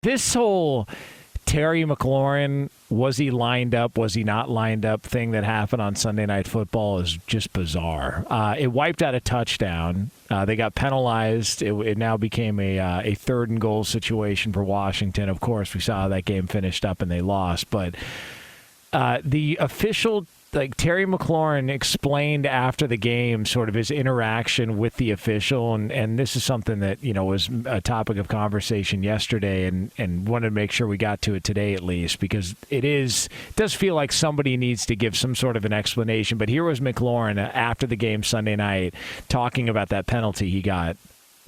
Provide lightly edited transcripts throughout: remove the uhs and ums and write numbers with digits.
This whole Terry McLaurin, was he lined up, was he not lined up thing that happened on Sunday Night Football is just bizarre. It wiped out a touchdown. They got penalized. It now became a third and goal situation for Washington. Of course, we saw how that game finished up and they lost. But the official, like Terry McLaurin explained after the game sort of his interaction with the official, and this is something that, was a topic of conversation yesterday and wanted to make sure we got to it today at least, because it does feel like somebody needs to give some sort of an explanation. But here was McLaurin after the game Sunday night talking about that penalty he got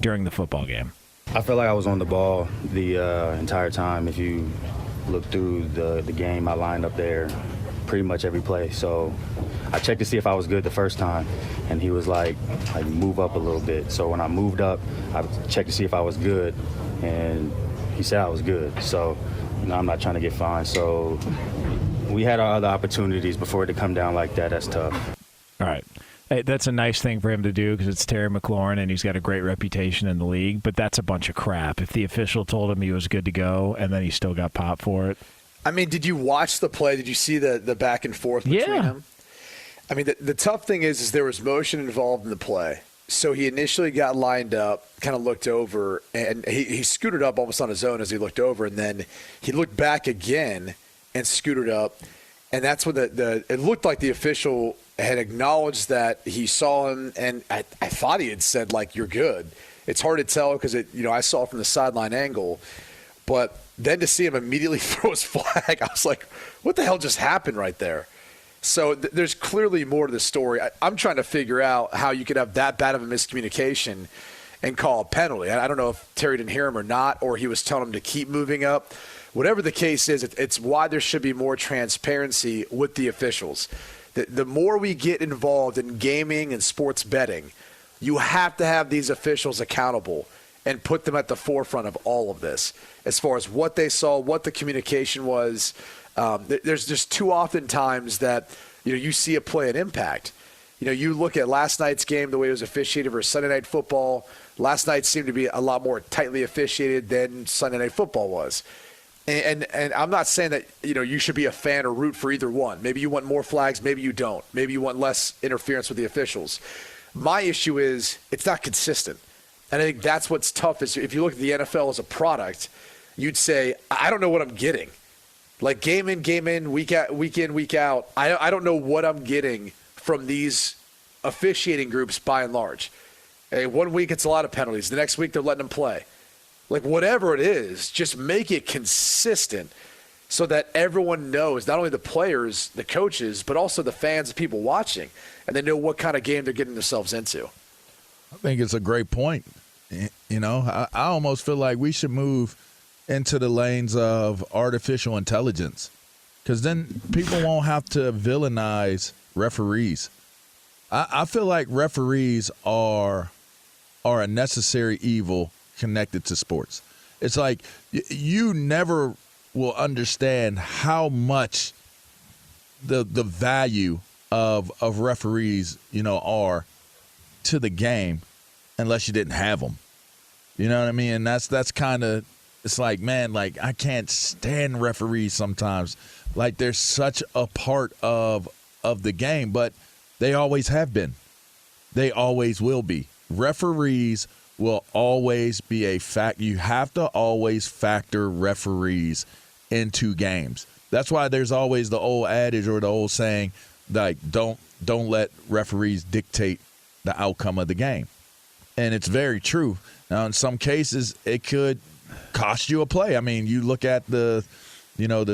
during the football game. I feel like I was on the ball the entire time. If you look through the game, I lined up there pretty much every play. So I checked to see if I was good the first time, and he was like move up a little bit. So when I moved up, I checked to see if I was good, and he said I was good. So I'm not trying to get fined. So we had our other opportunities before it to come down like that. That's tough. All right. Hey, that's a nice thing for him to do because it's Terry McLaurin and he's got a great reputation in the league, but that's a bunch of crap. If the official told him he was good to go and then he still got popped for it. I mean, did you watch the play? Did you see the back and forth between them? I mean, the tough thing is there was motion involved in the play. So he initially got lined up, kind of looked over, and he scooted up almost on his own as he looked over, and then he looked back again and scooted up. And that's when it looked like the official had acknowledged that he saw him, and I thought he had said, like, you're good. It's hard to tell because I saw it from the sideline angle. But then to see him immediately throw his flag, I was like, what the hell just happened right there? So there's clearly more to the story. I'm trying to figure out how you could have that bad of a miscommunication and call a penalty. I don't know if Terry didn't hear him or not, or he was telling him to keep moving up. Whatever the case is, it's why there should be more transparency with the officials. The more we get involved in gaming and sports betting, you have to have these officials accountable and put them at the forefront of all of this as far as what they saw, what the communication was. There's just too often times that you see a play and impact. You look at last night's game, the way it was officiated versus Sunday Night Football. Last night seemed to be a lot more tightly officiated than Sunday Night Football was. And I'm not saying that you should be a fan or root for either one. Maybe you want more flags, maybe you don't. Maybe you want less interference with the officials. My issue is it's not consistent. And I think that's what's tough is if you look at the NFL as a product, you'd say, I don't know what I'm getting. Like game in, week in, week out. I don't know what I'm getting from these officiating groups by and large. Hey, 1 week it's a lot of penalties. The next week they're letting them play. Like whatever it is, just make it consistent so that everyone knows, not only the players, the coaches, but also the fans, the people watching, and they know what kind of game they're getting themselves into. I think it's a great point. I almost feel like we should move into the lanes of artificial intelligence because then people won't have to villainize referees. I feel like referees are a necessary evil connected to sports. It's like you never will understand how much the value of referees, are to the game unless you didn't have them. You know what I mean? And that's kind of, it's like, man, like I can't stand referees sometimes. Like they're such a part of the game, but they always have been. They always will be. Referees will always be a fact. You have to always factor referees into games. That's why there's always the old adage or the old saying, like, don't let referees dictate the outcome of the game. And it's very true. Now, in some cases, it could cost you a play. I mean, you look at the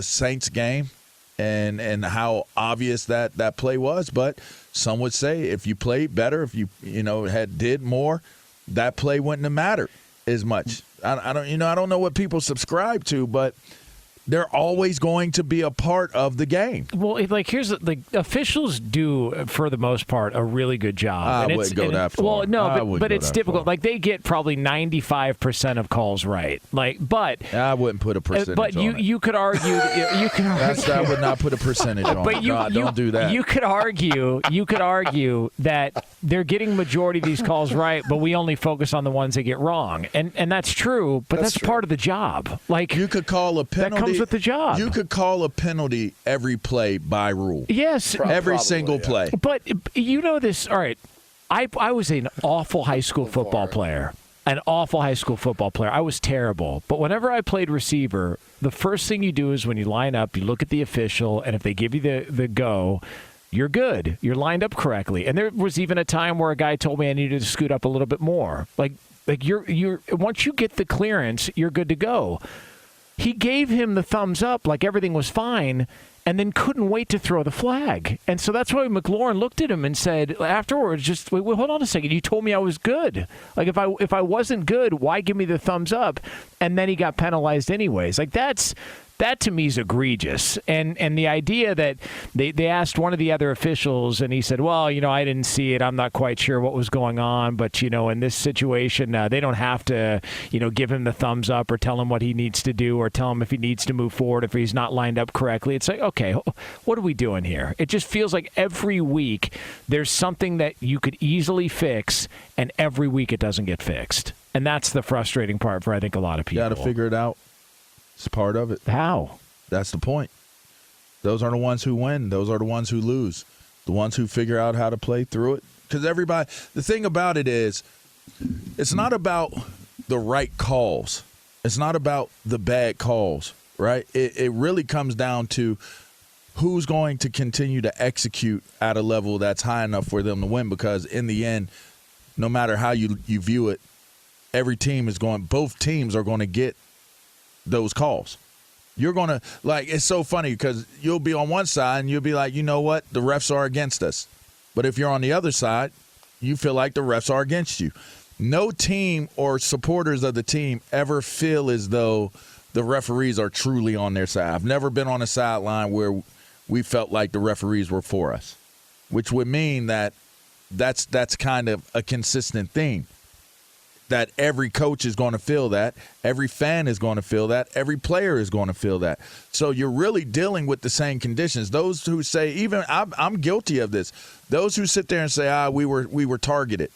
Saints game and how obvious that play was. But some would say if you played better, if you did more, that play wouldn't have mattered as much. I don't know what people subscribe to, but They're always going to be a part of the game. Well, here's the officials do, for the most part, a really good job. I wouldn't go that far. Well, no, but it's difficult. Far. Like, they get probably 95% of calls right. But I wouldn't put a percentage but on it. You could argue. I would not put a percentage on but it. Don't do that. You could argue that they're getting majority of these calls right, but we only focus on the ones they get wrong. And that's true, but that's part of the job. Like, you could call a penalty. That comes with the job. You could call a penalty every play by rule. Yes. Every single play. But you know this. All right. I was an awful high school football player. An awful high school football player. I was terrible. But whenever I played receiver, the first thing you do is when you line up, you look at the official, and if they give you the go, you're good. You're lined up correctly. And there was even a time where a guy told me I needed to scoot up a little bit more. Like you're once you get the clearance, you're good to go. He gave him the thumbs up like everything was fine, and then couldn't wait to throw the flag. And so that's why McLaurin looked at him and said afterwards, just wait, hold on a second. You told me I was good. Like, if I wasn't good, why give me the thumbs up? And then he got penalized anyways. Like, that to me is egregious. And the idea that they asked one of the other officials, and he said, well, I didn't see it. I'm not quite sure what was going on. But, in this situation, they don't have to, give him the thumbs up or tell him what he needs to do or tell him if he needs to move forward if he's not lined up correctly. It's like, okay, what are we doing here? It just feels like every week there's something that you could easily fix, and every week it doesn't get fixed. And that's the frustrating part for, I think, a lot of people. You got to figure it out. It's part of it. How? That's the point. Those are the ones who win. Those are the ones who lose. The ones who figure out how to play through it. Because the thing about it is, it's not about the right calls. It's not about the bad calls, right? It really comes down to who's going to continue to execute at a level that's high enough for them to win. Because in the end, no matter how you view it, both teams are going to get those calls. You're going to, it's so funny because you'll be on one side and you'll be like, you know what, the refs are against us. But if you're on the other side, you feel like the refs are against you. No team or supporters of the team ever feel as though the referees are truly on their side. I've never been on a sideline where we felt like the referees were for us, which would mean that's kind of a consistent theme. That every coach is going to feel that. Every fan is going to feel that. Every player is going to feel that. So you're really dealing with the same conditions. Those who say, even I'm guilty of this. Those who sit there and say, we were targeted.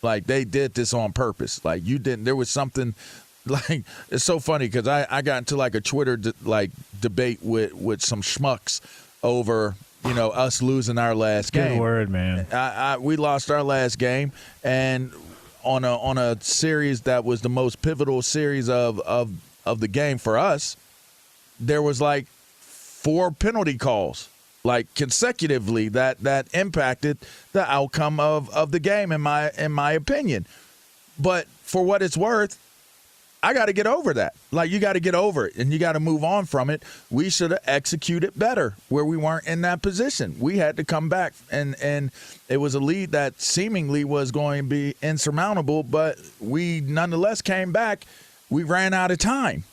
Like, they did this on purpose. Like, you didn't. There was something, like, it's so funny because I got into like a Twitter debate with some schmucks over us losing our last game. Good word, man. We lost our last game, and on a series that was the most pivotal series of the game for us, there was like 4 penalty calls, like consecutively, that impacted the outcome of the game in my opinion. But for what it's worth, I got to get over that. Like, you got to get over it, and you got to move on from it. We should have executed better where we weren't in that position. We had to come back, and it was a lead that seemingly was going to be insurmountable, but we nonetheless came back. We ran out of time.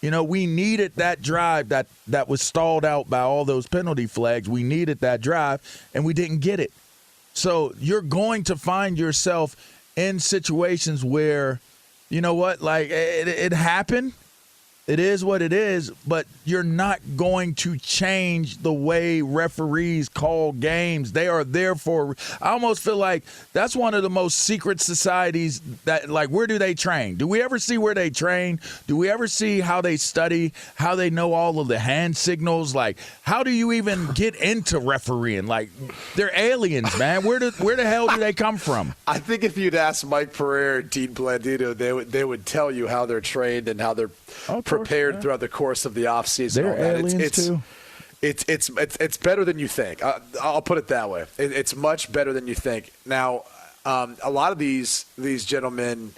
We needed that drive that was stalled out by all those penalty flags. We needed that drive, and we didn't get it. So you're going to find yourself in situations where, you know what, like, it happened. It is what it is, but you're not going to change the way referees call games. They are there for – I almost feel like that's one of the most secret societies that, like, where do they train? Do we ever see where they train? Do we ever see how they study, how they know all of the hand signals? Like, how do you even get into refereeing? Like, they're aliens, man. Where the hell do they come from? I think if you'd ask Mike Pereira and Dean Blandino, they would tell you how they're trained and how they're prepared throughout the course of the offseason. They're aliens too. It's better than you think. I'll put it that way. It's much better than you think. Now, a lot of these gentlemen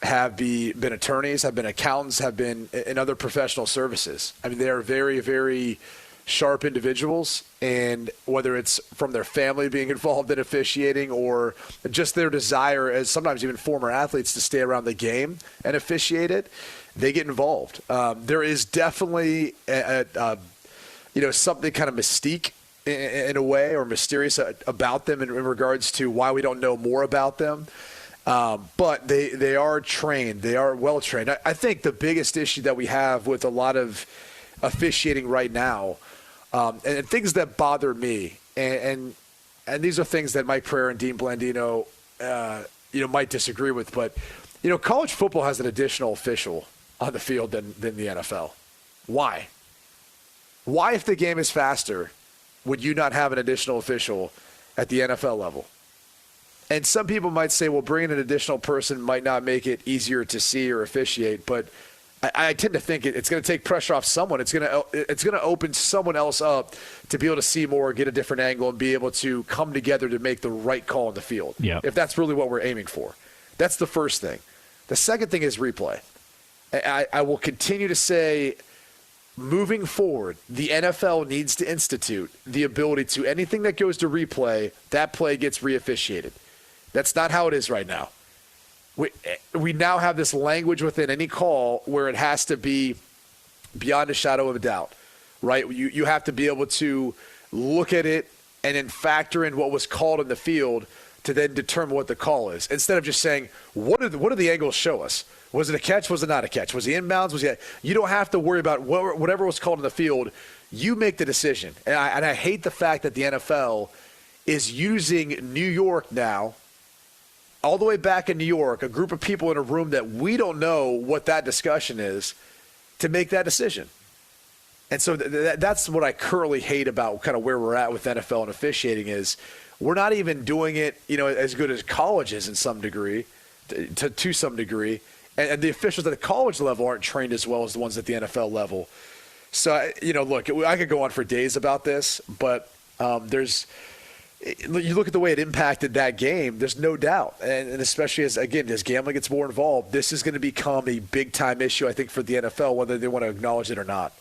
have been attorneys, have been accountants, have been in other professional services. I mean, they are very, very sharp individuals, and whether it's from their family being involved in officiating or just their desire as sometimes even former athletes to stay around the game and officiate it, they get involved. There is definitely something kind of mystique in a way, or mysterious about them in regards to why we don't know more about them. But they are trained. They are well trained. I think the biggest issue that we have with a lot of officiating right now, and things that bother me, and these are things that Mike Pereira and Dean Blandino, might disagree with, but college football has an additional official on the field than the NFL. Why? Why, if the game is faster, would you not have an additional official at the NFL level? And some people might say, well, bringing an additional person might not make it easier to see or officiate, but I tend to think it's going to take pressure off someone. It's going to open someone else up to be able to see more, get a different angle, and be able to come together to make the right call on the field. Yep. If that's really what we're aiming for. That's the first thing. The second thing is replay. I will continue to say, moving forward, the NFL needs to institute the ability to anything that goes to replay, that play gets reofficiated. That's not how it is right now. We now have this language within any call where it has to be beyond a shadow of a doubt, right? You have to be able to look at it and then factor in what was called in the field to then determine what the call is, instead of just saying, what do the angles show us? Was it a catch? Was it not a catch? Was he inbounds? You don't have to worry about whatever was called in the field. You make the decision. And I hate the fact that the NFL is using New York now, all the way back in New York, a group of people in a room that we don't know what that discussion is, to make that decision. And so that's what I currently hate about kind of where we're at with NFL and officiating is we're not even doing it, as good as college is in some degree, to some degree. And the officials at the college level aren't trained as well as the ones at the NFL level. So, look, I could go on for days about this, but you look at the way it impacted that game, there's no doubt. And especially as gambling gets more involved, this is going to become a big-time issue, I think, for the NFL, whether they want to acknowledge it or not.